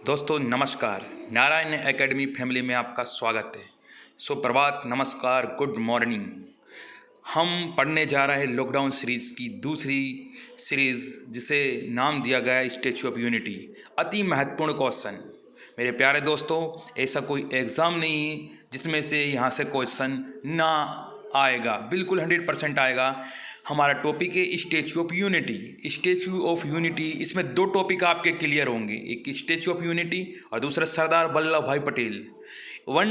दोस्तों नमस्कार। Narayan academy family में आपका स्वागत है। सुप्रभात, नमस्कार, गुड मॉर्निंग। हम पढ़ने जा रहे हैं लॉकडाउन सीरीज़ की दूसरी सीरीज़, जिसे नाम दिया गया है स्टैच्यू ऑफ यूनिटी। अति महत्वपूर्ण क्वेश्चन। मेरे प्यारे दोस्तों, ऐसा कोई एग्ज़ाम नहीं है जिसमें से यहाँ से क्वेश्चन ना आएगा, बिल्कुल 100% आएगा। हमारा टॉपिक है statue of unity. Statue of unity, इसमें दो टॉपिक आपके क्लियर होंगे, एक स्टैच्यू ऑफ यूनिटी और दूसरा सरदार वल्लभ भाई पटेल। वन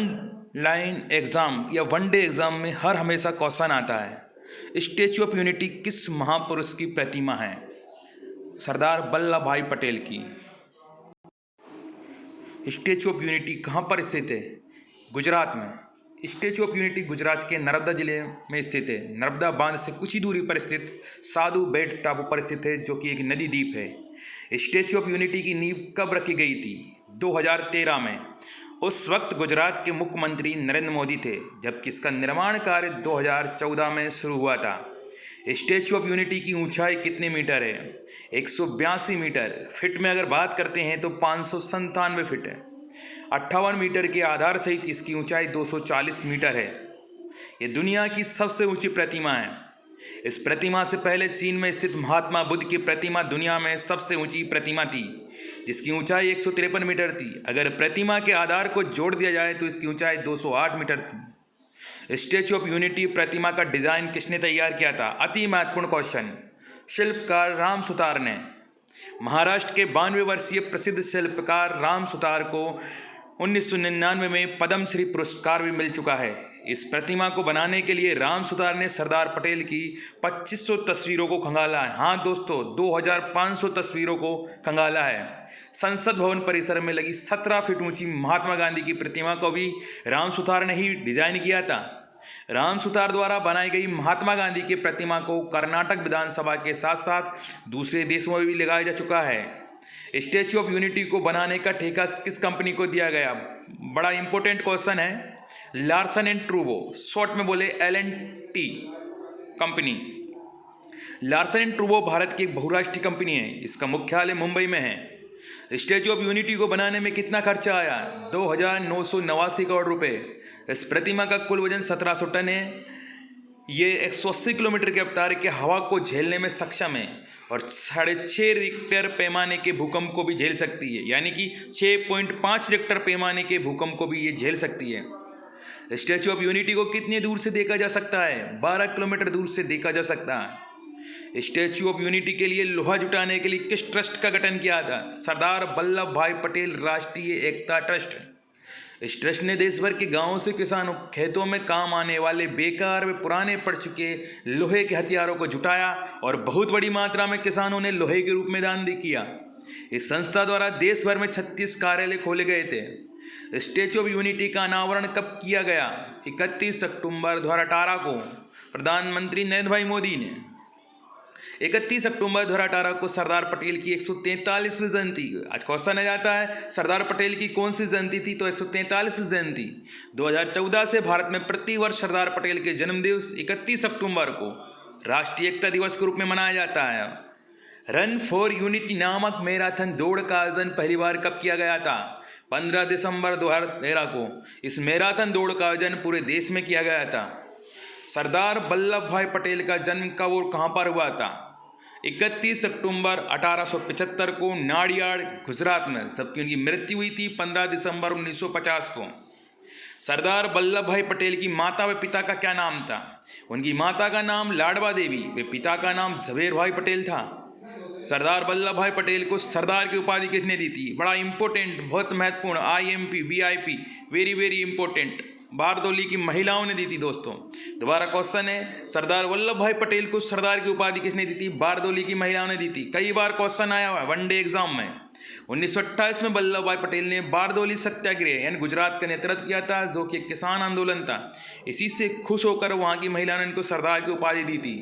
लाइन एग्ज़ाम या वन डे एग्ज़ाम में हर हमेशा क्वेश्चन आता है, स्टैच्यू ऑफ यूनिटी किस महापुरुष की प्रतिमा है? सरदार वल्लभ भाई पटेल की। स्टैच्यू ऑफ यूनिटी कहाँ पर स्थित है? गुजरात में। स्टैच्यू ऑफ यूनिटी गुजरात के नर्मदा जिले में स्थित है। नर्मदा बांध से कुछ ही दूरी पर स्थित साधु बेट टापू पर स्थित है, जो कि एक नदी द्वीप है। स्टैच्यू ऑफ यूनिटी की नींव कब रखी गई थी? 2013 में। उस वक्त गुजरात के मुख्यमंत्री नरेंद्र मोदी थे, जबकि इसका निर्माण कार्य 2014 में शुरू हुआ था। स्टैच्यू ऑफ यूनिटी की ऊंचाई कितने मीटर है? 182 मीटर। फिट में अगर बात करते हैं तो 597 फिट है। 58 मीटर के आधार सहित इसकी ऊंचाई 240 मीटर है। ये दुनिया की सबसे ऊंची प्रतिमा है। इस प्रतिमा से पहले चीन में स्थित महात्मा बुद्ध की प्रतिमा दुनिया में सबसे ऊंची प्रतिमा थी, जिसकी ऊंचाई 153 मीटर थी। अगर प्रतिमा के आधार को जोड़ दिया जाए तो इसकी ऊंचाई 208 मीटर थी। स्टैच्यू ऑफ यूनिटी प्रतिमा का डिजाइन किसने तैयार किया था? अति महत्वपूर्ण क्वेश्चन। शिल्पकार राम सुतार ने। महाराष्ट्र के 92 वर्षीय प्रसिद्ध शिल्पकार राम सुतार को 1999 में पद्मश्री पुरस्कार भी मिल चुका है। इस प्रतिमा को बनाने के लिए राम सुतार ने सरदार पटेल की 2500 तस्वीरों को खंगाला है। हाँ दोस्तों, 2500 तस्वीरों को खंगाला है। संसद भवन परिसर में लगी 17 फीट ऊंची महात्मा गांधी की प्रतिमा को भी राम सुतार ने ही डिजाइन किया था। राम सुतार द्वारा बनाई गई महात्मा गांधी की प्रतिमा को कर्नाटक विधानसभा के साथ साथ दूसरे देशों में भी लगाया जा चुका है। स्टैच्यू ऑफ यूनिटी को बनाने का ठेका किस कंपनी को दिया गया? बड़ा इंपॉर्टेंट क्वेश्चन है। लार्सन एंड ट्रूबो, शॉर्ट में बोले L&T कंपनी। लार्सन एंड ट्रूबो भारत की एक बहुराष्ट्रीय कंपनी है। इसका मुख्यालय मुंबई में है। स्टैच्यू ऑफ यूनिटी को बनाने में कितना खर्चा आया? 2,989 करोड़ रुपए। इस प्रतिमा का कुल वजन 1700 टन है। ये 180 किलोमीटर के रफ्तार के हवा को झेलने में सक्षम है और 6.5 रिक्टर पैमाने के भूकंप को भी झेल सकती है, यानी कि 6.5 रिक्टर पैमाने के भूकंप को भी ये झेल सकती है। स्टैच्यू ऑफ यूनिटी को कितनी दूर से देखा जा सकता है? 12 किलोमीटर दूर से देखा जा सकता है। स्टैच्यू ऑफ यूनिटी के लिए लोहा जुटाने के लिए किस ट्रस्ट का गठन किया था? सरदार वल्लभ भाई पटेल राष्ट्रीय एकता ट्रस्ट। इस ट्रस्ट ने देश भर के गांवों से किसानों खेतों में काम आने वाले बेकार व पुराने पड़ चुके लोहे के हथियारों को जुटाया और बहुत बड़ी मात्रा में किसानों ने लोहे के रूप में दान किया। इस संस्था द्वारा देश भर में 36 कार्यालय खोले गए थे। स्टैच्यू ऑफ यूनिटी का अनावरण कब किया गया? 31 अक्टूबर 2018 को प्रधानमंत्री नरेंद्र भाई मोदी ने। 31 अक्टूबर 2018 को सरदार पटेल की 143वीं जयंती। आज क्वेश्चन आ जाता है, सरदार पटेल की कौन सी जयंती थी? तो 143वीं जयंती। 2014 से भारत में प्रतिवर्ष सरदार पटेल के जन्मदिवस 31 अक्टूबर को राष्ट्रीय एकता दिवस के रूप में मनाया जाता है। रन फॉर यूनिटी नामक मैराथन दौड़ का आयोजन पहली बार कब किया गया था? 15 दिसंबर 2013 को इस मैराथन दौड़ का आयोजन पूरे देश में किया गया था। सरदार वल्लभ भाई पटेल का जन्म कब और कहां पर हुआ था? 31 अक्टूबर 1875 को नाडियाड, गुजरात में, जबकि उनकी मृत्यु हुई थी 15 दिसंबर 1950 को। सरदार वल्लभ भाई पटेल की माता व पिता का क्या नाम था? उनकी माता का नाम लाडवा देवी व पिता का नाम झवेर भाई पटेल था। सरदार वल्लभ भाई पटेल को सरदार की उपाधि किसने दी थी? बड़ा इंपॉर्टेंट, बहुत महत्वपूर्ण, IMP VIP, very very important, Bardoli की महिलाओं ने दी थी। दोस्तों दोबारा क्वेश्चन है, सरदार वल्लभ भाई पटेल को सरदार की उपाधि किसने दी थी? बारदोली की महिलाओं ने दी थी। कई बार क्वेश्चन आया हुआ है वन डे एग्जाम में। 1928 में वल्लभ भाई पटेल ने बारदोली सत्याग्रह यानी गुजरात का नेतृत्व किया था, जो कि एक किसान आंदोलन था। इसी से खुश होकर वहां की महिलाओं ने इनको सरदार की उपाधि दी थी।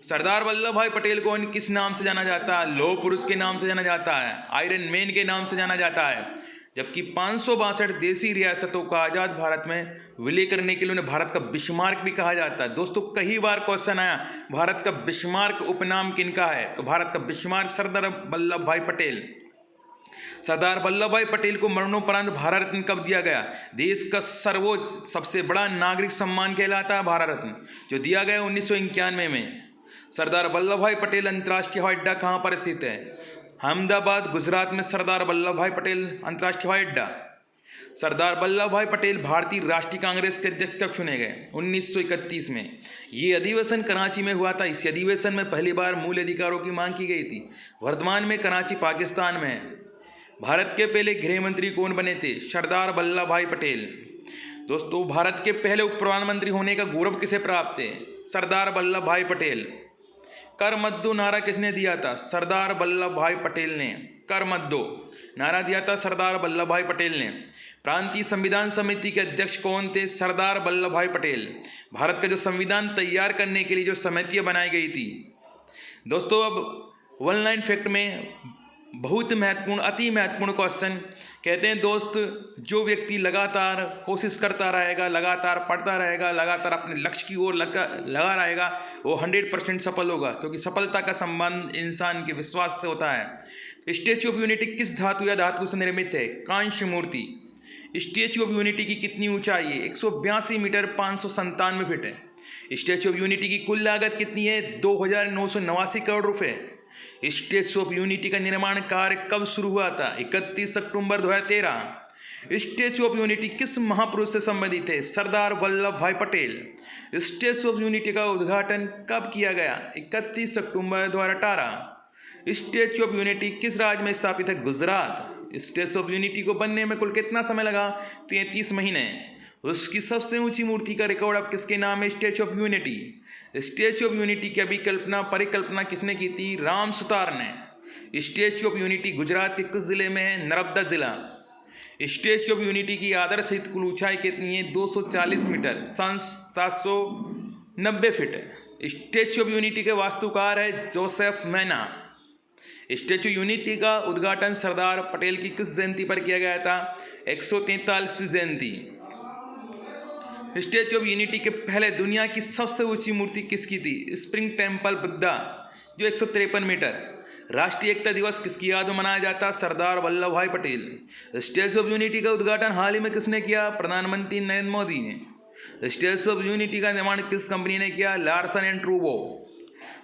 सरदार वल्लभ भाई पटेल को किस नाम से जाना जाता है? लौह पुरुष के नाम से जाना जाता है, आयरन मैन के नाम से जाना जाता है। जबकि 562 देसी रियासतों का आज़ाद भारत में विलय करने के लिए उन्हें भारत का बिस्मार्क भी कहा जाता है। दोस्तों कई बार क्वेश्चन आया, भारत का बिस्मार्क उपनाम किनका है? तो भारत का बिस्मार्क सरदार वल्लभ भाई पटेल। सरदार वल्लभ भाई पटेल को मरणोपरांत भारत रत्न कब दिया गया? देश का सर्वोच्च सबसे बड़ा नागरिक सम्मान कहलाता है भारत रत्न, जो दिया गया 1991 में। सरदार वल्लभ भाई पटेल अंतर्राष्ट्रीय हवाई अड्डा कहाँ पर स्थित है? अहमदाबाद, गुजरात में सरदार वल्लभ भाई पटेल अंतर्राष्ट्रीय हवाई अड्डा। सरदार वल्लभ भाई पटेल भारतीय राष्ट्रीय कांग्रेस के अध्यक्ष कब चुने गए? 1931 में। ये अधिवेशन कराची में हुआ था। इस अधिवेशन में पहली बार मूल अधिकारों की मांग की गई थी। वर्तमान में कराची पाकिस्तान में है। भारत के पहले गृह मंत्री कौन बने थे? सरदार वल्लभ भाई पटेल। दोस्तों, भारत के पहले उप प्रधानमंत्री होने का गौरव किसे प्राप्त है? सरदार वल्लभ भाई पटेल। कर मत दो नारा किसने दिया था? सरदार वल्लभ भाई पटेल ने। कर मत दो नारा दिया था सरदार वल्लभ भाई पटेल ने। प्रांतीय संविधान समिति के अध्यक्ष कौन थे? सरदार वल्लभ भाई पटेल। भारत का जो संविधान तैयार करने के लिए जो समितियां बनाई गई थी। दोस्तों, अब वन लाइन फैक्ट में बहुत महत्वपूर्ण, अति महत्वपूर्ण क्वेश्चन। कहते हैं दोस्त, जो व्यक्ति लगातार कोशिश करता रहेगा, लगातार पढ़ता रहेगा, लगातार अपने लक्ष्य की ओर लगा रहेगा, वो 100% सफल होगा, क्योंकि सफलता का संबंध इंसान के विश्वास से होता है। स्टैच्यू ऑफ यूनिटी किस धातु या धातु से निर्मित है? कांस्य मूर्ति। स्टैच्यू ऑफ यूनिटी की कितनी ऊंचाई है? 182 मीटर 597 फीट है। स्टैच्यू ऑफ यूनिटी की कुल लागत कितनी है? 2,989 करोड़ रुपए। स्टैच्यू ऑफ यूनिटी का निर्माण कार्य कब शुरू हुआ था? 31 अक्टूबर 2013। स्टैच्यू ऑफ यूनिटी किस महापुरुष से संबंधित है? सरदार वल्लभ भाई पटेल। स्टैच्यू ऑफ यूनिटी का उद्घाटन कब किया गया? 31 अक्टूबर 2018। स्टैच्यू ऑफ यूनिटी किस राज्य में स्थापित है? गुजरात। स्टैच्यू ऑफ यूनिटी को बनने में कुल कितना समय लगा? 33 महीने। उसकी सबसे ऊंची मूर्ति का रिकॉर्ड अब किसके नाम है? Statue of unity. Statue of unity की परिकल्पना किसने की थी? राम सुतार ने। स्टैच्यू ऑफ यूनिटी गुजरात के किस जिले में है? नर्मदा जिला। स्टैच्यू ऑफ यूनिटी की आदर्श सहित कुल ऊंचाई कितनी है? 240 मीटर 790 फीट है। स्टैच्यू ऑफ यूनिटी के वास्तुकार है जोसेफ मैना। स्टैच्यू यूनिटी का उद्घाटन सरदार पटेल की किस जयंती पर किया गया था? 143वीं जयंती। स्टैच्यू ऑफ यूनिटी के पहले दुनिया की सबसे ऊंची मूर्ति किसकी थी? स्प्रिंग टेम्पल बुद्धा, जो 153 मीटर। राष्ट्रीय एकता दिवस किसकी याद में मनाया जाता? सरदार वल्लभ भाई पटेल। स्टैच्यू ऑफ यूनिटी का उद्घाटन हाल ही में किसने किया? प्रधानमंत्री नरेंद्र मोदी ने। स्टैच्यू ऑफ यूनिटी का निर्माण किस कंपनी ने किया? Larsen and Toubro.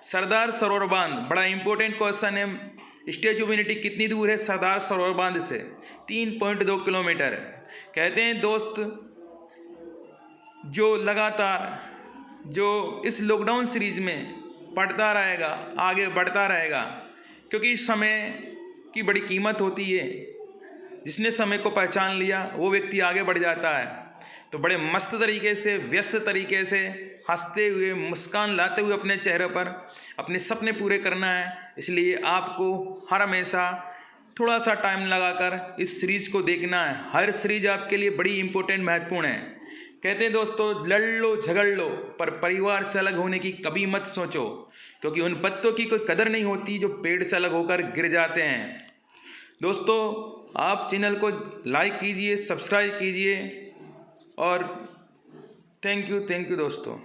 Sardar Sarovar बांध, बड़ा इंपॉर्टेंट क्वेश्चन है। स्टैच्यू ऑफ यूनिटी कितनी दूर है सरदार सरोवर बांध से? 3.2 किलोमीटर है। कहते हैं दोस्त, जो लगातार जो इस लॉकडाउन सीरीज में पढ़ता रहेगा, आगे बढ़ता रहेगा, क्योंकि समय की बड़ी कीमत होती है। जिसने समय को पहचान लिया वो व्यक्ति आगे बढ़ जाता है। तो बड़े मस्त तरीके से, व्यस्त तरीके से, हंसते हुए, मुस्कान लाते हुए अपने चेहरे पर अपने सपने पूरे करना है। इसलिए आपको हर हमेशा थोड़ा सा टाइम लगाकर इस सीरीज को देखना है। हर सीरीज आपके लिए बड़ी इंपॉर्टेंट, महत्वपूर्ण है। कहते हैं दोस्तों, लड़ लो झगड़ लो पर परिवार से अलग होने की कभी मत सोचो, क्योंकि उन पत्तों की कोई कदर नहीं होती जो पेड़ से अलग होकर गिर जाते हैं। दोस्तों, आप चैनल को लाइक कीजिए, सब्सक्राइब कीजिए और थैंक यू दोस्तों।